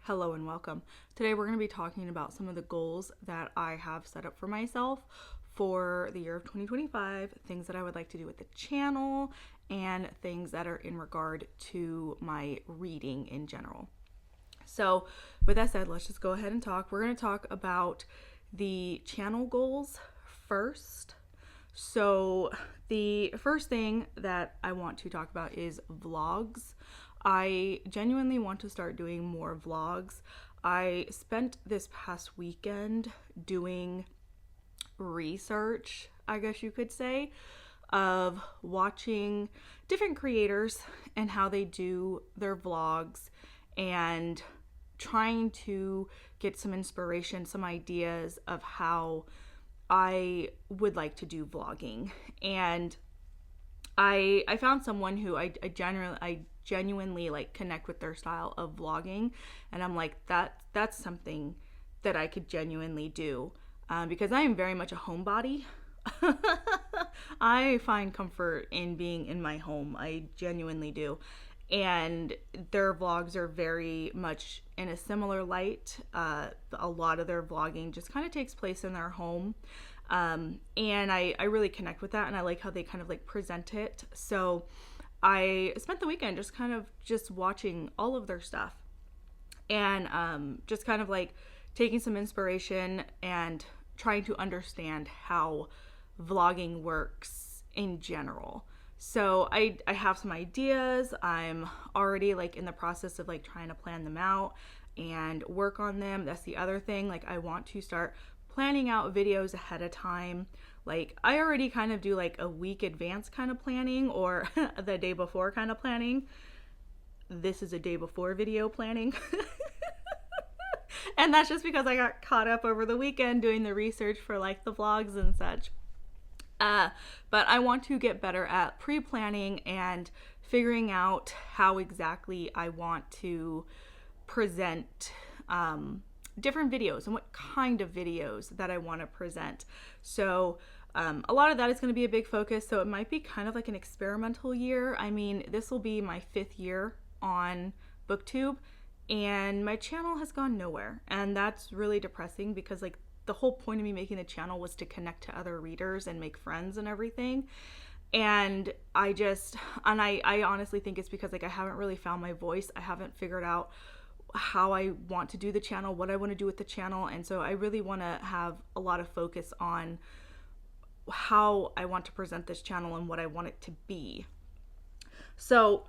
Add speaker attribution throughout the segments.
Speaker 1: Hello and welcome. Today we're going to be talking about some of the goals that I have set up for myself for the year of 2025, things that I would like to do with the channel, and things that are in regard to my reading in general. So with that said, let's just go ahead and talk. We're going to talk about the channel goals first. So the first thing that I want to talk about is vlogs. I genuinely want to start doing more vlogs. I spent this past weekend doing research, I guess you could say, of watching different creators and how they do their vlogs and trying to get some inspiration, some ideas of how I would like to do vlogging. And I found someone who I genuinely like connect with their style of vlogging, and I'm like, that's something that I could genuinely do, because I am very much a homebody. I find comfort in being in my home. I genuinely do. And their vlogs are very much in a similar light. A lot of their vlogging just kind of takes place in their home. And I really connect with that, and I like how they kind of like present it. So I spent the weekend just watching all of their stuff and just kind of like taking some inspiration and trying to understand how vlogging works in general. So I have some ideas. I'm already like in the process of like trying to plan them out and work on them. That's the other thing. Like, I want to start planning out videos ahead of time. Like, I already kind of do like a week advance kind of planning, or the day before kind of planning. This is a day before video planning. And that's just because I got caught up over the weekend doing the research for like the vlogs and such. But I want to get better at pre-planning and figuring out how exactly I want to present different videos and what kind of videos that I want to present. So a lot of that is going to be a big focus. So it might be kind of like an experimental year. I mean, this will be my 5th year on BookTube, and my channel has gone nowhere. And that's really depressing, because like the whole point of me making the channel was to connect to other readers and make friends and everything. And I honestly think it's because like I haven't really found my voice. I haven't figured out how I want to do the channel, what I want to do with the channel. And so I really want to have a lot of focus on how I want to present this channel and what I want it to be. So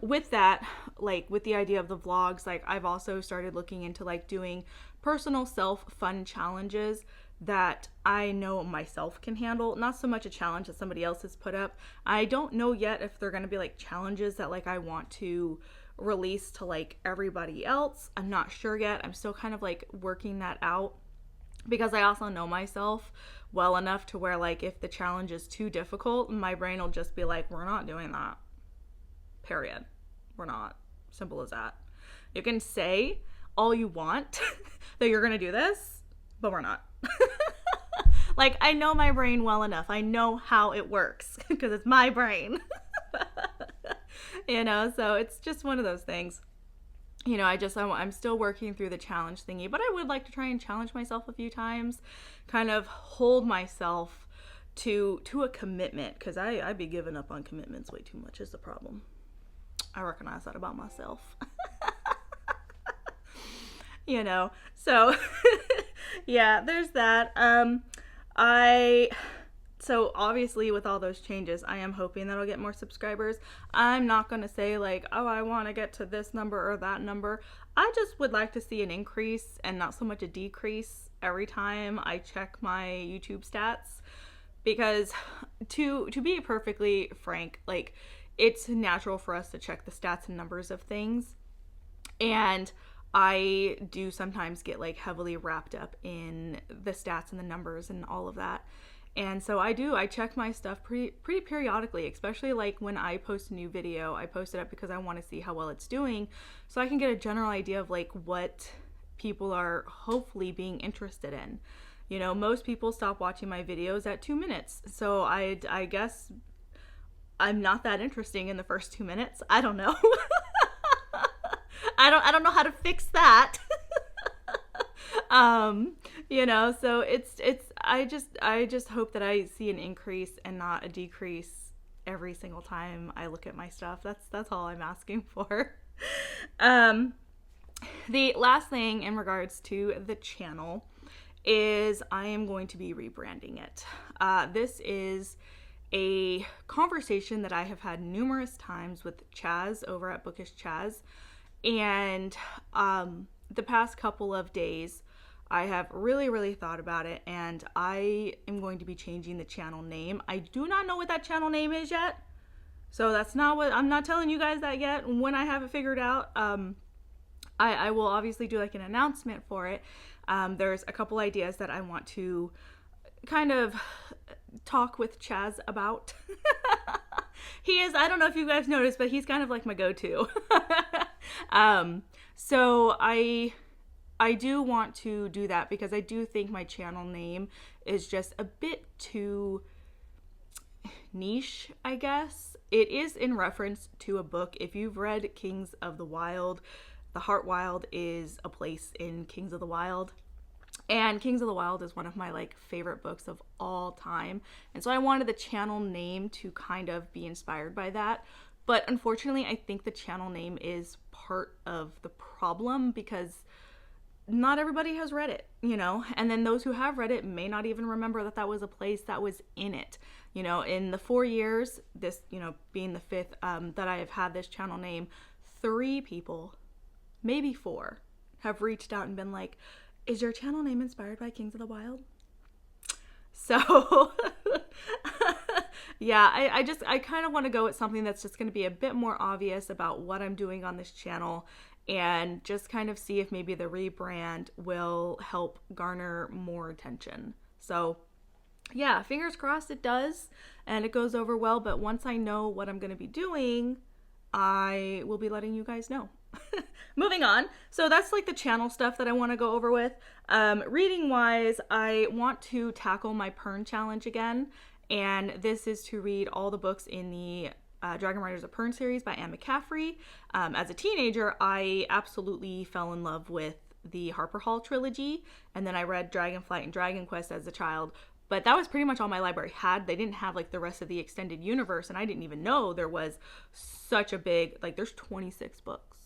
Speaker 1: with that, like with the idea of the vlogs, like I've also started looking into like doing personal fun challenges that I know myself can handle. Not so much a challenge that somebody else has put up. I don't know yet if they're going to be like challenges that like I want to release to like everybody else. I'm not sure yet. I'm still kind of like working that out, because I also know myself well enough to where like if the challenge is too difficult, my brain will just be like, we're not doing that. Period. We're not. Simple as that. You can say all you want that you're gonna do this, but we're not. Like, I know my brain well enough. I know how it works because it's my brain. So it's just one of those things. I'm still working through the challenge thingy, but I would like to try and challenge myself a few times, kind of hold myself to a commitment, because I be giving up on commitments way too much is the problem. I recognize that about myself. So yeah, there's that. So obviously with all those changes, I am hoping that I'll get more subscribers. I'm not going to say like, oh, I want to get to this number or that number. I just would like to see an increase and not so much a decrease every time I check my YouTube stats, because to be perfectly frank, like, it's natural for us to check the stats and numbers of things. And I do sometimes get like heavily wrapped up in the stats and the numbers and all of that. And so I check my stuff pretty periodically, especially like when I post a new video. I post it up because I want to see how well it's doing, so I can get a general idea of like what people are hopefully being interested in. Most people stop watching my videos at 2 minutes. So I guess I'm not that interesting in the first 2 minutes. I don't know. I don't know how to fix that. You know, so I just hope that I see an increase and not a decrease every single time I look at my stuff. That's all I'm asking for. The last thing in regards to the channel is I am going to be rebranding it. This is a conversation that I have had numerous times with Chaz over at Bookish Chaz. And the past couple of days, I have really thought about it, and I am going to be changing the channel name. I do not know what that channel name is yet. So I'm not telling you guys that yet. When I have it figured out, I will obviously do like an announcement for it. There's a couple ideas that I want to kind of talk with Chaz about. He is, I don't know if you guys noticed, but he's kind of like my go-to. So I do want to do that because I do think my channel name is just a bit too niche, I guess. It is in reference to a book. If you've read Kings of the Wild, the Heart Wild is a place in Kings of the Wild. And Kings of the Wild is one of my like favorite books of all time. And so I wanted the channel name to kind of be inspired by that. But unfortunately, I think the channel name is part of the problem because not everybody has read it, you know, and then those who have read it may not even remember that that was a place that was in it. You know, in the 4 years, this, you know, being the fifth that I have had this channel name, 3 people, maybe 4, have reached out and been like, is your channel name inspired by Kings of the Wild? So yeah, I kind of want to go with something that's just going to be a bit more obvious about what I'm doing on this channel, and just kind of see if maybe the rebrand will help garner more attention. So yeah, fingers crossed it does and it goes over well, but once I know what I'm going to be doing, I will be letting you guys know. Moving on. So that's like the channel stuff that I want to go over with. Reading wise, I want to tackle my Pern challenge again, and this is to read all the books in the Dragon Riders of Pern series by Anne McCaffrey. As a teenager, I absolutely fell in love with the Harper Hall trilogy, and then I read Dragonflight and Dragon Quest as a child, but that was pretty much all my library had. They didn't have like the rest of the extended universe, and I didn't even know there was such a big, like there's 26 books.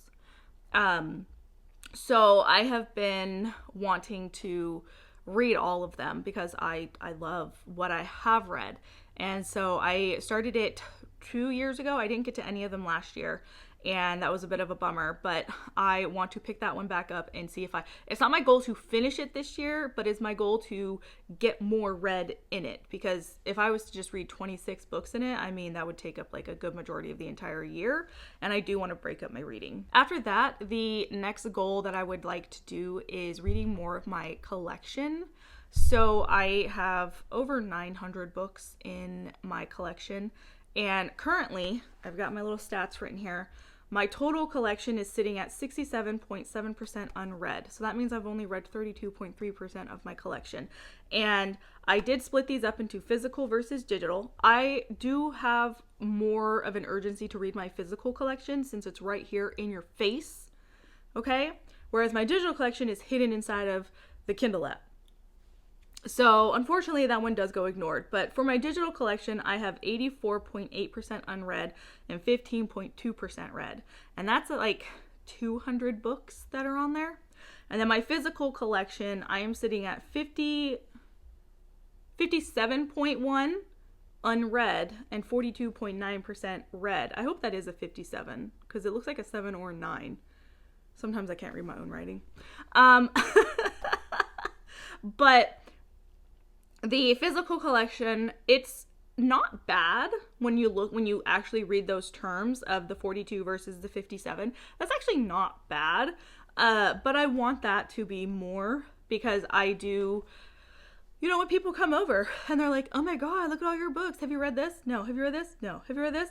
Speaker 1: So I have been wanting to read all of them because I love what I have read. And so I started it 2 years ago. I didn't get to any of them last year, and that was a bit of a bummer, but I want to pick that one back up and see if it's not my goal to finish it this year, but it's my goal to get more read in it, because if I was to just read 26 books in it, I mean, that would take up like a good majority of the entire year, and I do want to break up my reading. After that, the next goal that I would like to do is reading more of my collection. So I have over 900 books in my collection, and currently, I've got my little stats written here. My total collection is sitting at 67.7% unread. So that means I've only read 32.3% of my collection. And I did split these up into physical versus digital. I do have more of an urgency to read my physical collection since it's right here in your face, okay? Whereas my digital collection is hidden inside of the Kindle app. So unfortunately that one does go ignored, but for my digital collection, I have 84.8% unread and 15.2% read. And that's like 200 books that are on there. And then my physical collection, I am sitting at 57.1 unread and 42.9% read. I hope that is a 57 because it looks like a 7 or a 9. Sometimes I can't read my own writing. But the physical collection, it's not bad when you actually read those terms of the 42 versus the 57. That's actually not bad. But I want that to be more because I do, you know, when people come over and they're like, oh my God, look at all your books. Have you read this? No. Have you read this? No. Have you read this?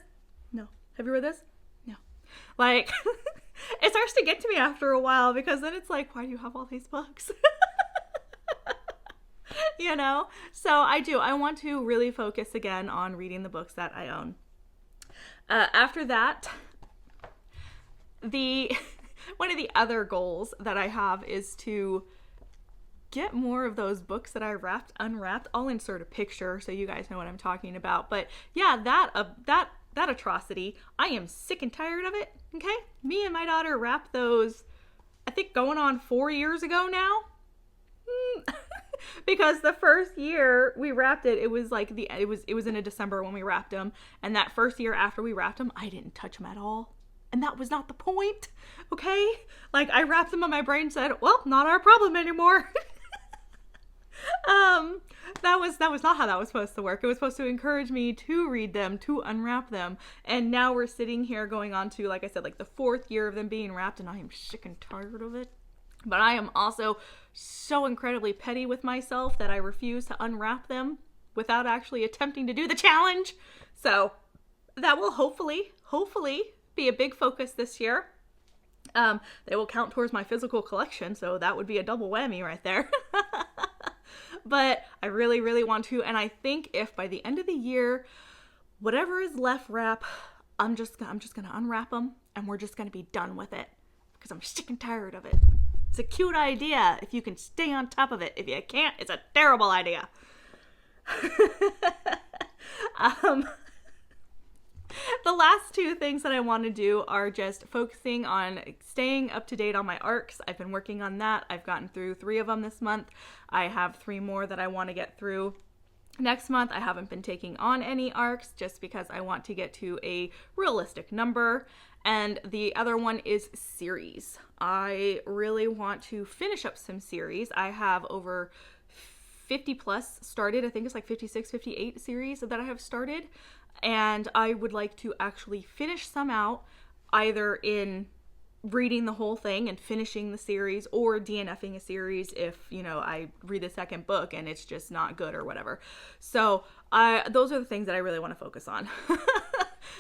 Speaker 1: No. Have you read this? No. Like, it starts to get to me after a while because then it's like, why do you have all these books? You know? So I want to really focus again on reading the books that I own. After that, one of the other goals that I have is to get more of those books that I unwrapped. I'll insert a picture so you guys know what I'm talking about. But yeah, that atrocity, I am sick and tired of it. Okay, me and my daughter wrapped those, I think going on 4 years ago now. Because the first year we wrapped it, it was like it was in a December when we wrapped them, and that first year after we wrapped them, I didn't touch them at all. And that was not the point, okay? Like, I wrapped them and my brain said, well, not our problem anymore. That was not how that was supposed to work. It was supposed to encourage me to read them, to unwrap them. And now we're sitting here going on to, like I said, like the 4th year of them being wrapped, and I am sick and tired of it. But I am also so incredibly petty with myself that I refuse to unwrap them without actually attempting to do the challenge. So that will hopefully be a big focus this year. They will count towards my physical collection, so that would be a double whammy right there. But I really, really want to, and I think if by the end of the year, whatever is left wrap, I'm just gonna unwrap them, and we're just gonna be done with it, because I'm sick and tired of it. It's a cute idea if you can stay on top of it. If you can't, it's a terrible idea. The last 2 things that I want to do are just focusing on staying up to date on my arcs. I've been working on that. I've gotten through 3 of them this month. I have 3 more that I want to get through next month. I haven't been taking on any arcs just because I want to get to a realistic number. And the other one is series. I really want to finish up some series. I have over 50 plus started. I think it's like 56, 58 series that I have started. And I would like to actually finish some out, either in reading the whole thing and finishing the series, or DNFing a series if, you know, I read the second book and it's just not good or whatever. So those are the things that I really want to focus on.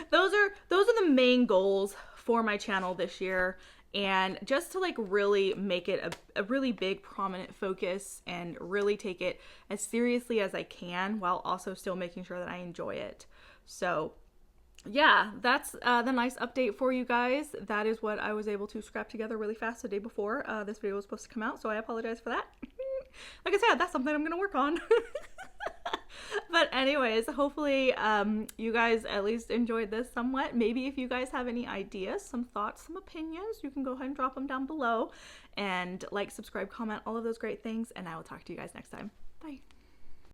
Speaker 1: Those are the main goals for my channel this year. And just to like really make it a really big prominent focus and really take it as seriously as I can, while also still making sure that I enjoy it. So yeah, that's the nice update for you guys. That is what I was able to scrap together really fast the day before this video was supposed to come out, so I apologize for that. Like I said, that's something I'm gonna work on. But anyways, hopefully you guys at least enjoyed this somewhat. Maybe if you guys have any ideas, some thoughts, some opinions, you can go ahead and drop them down below. And like, subscribe, comment, all of those great things. And I will talk to you guys next time. Bye.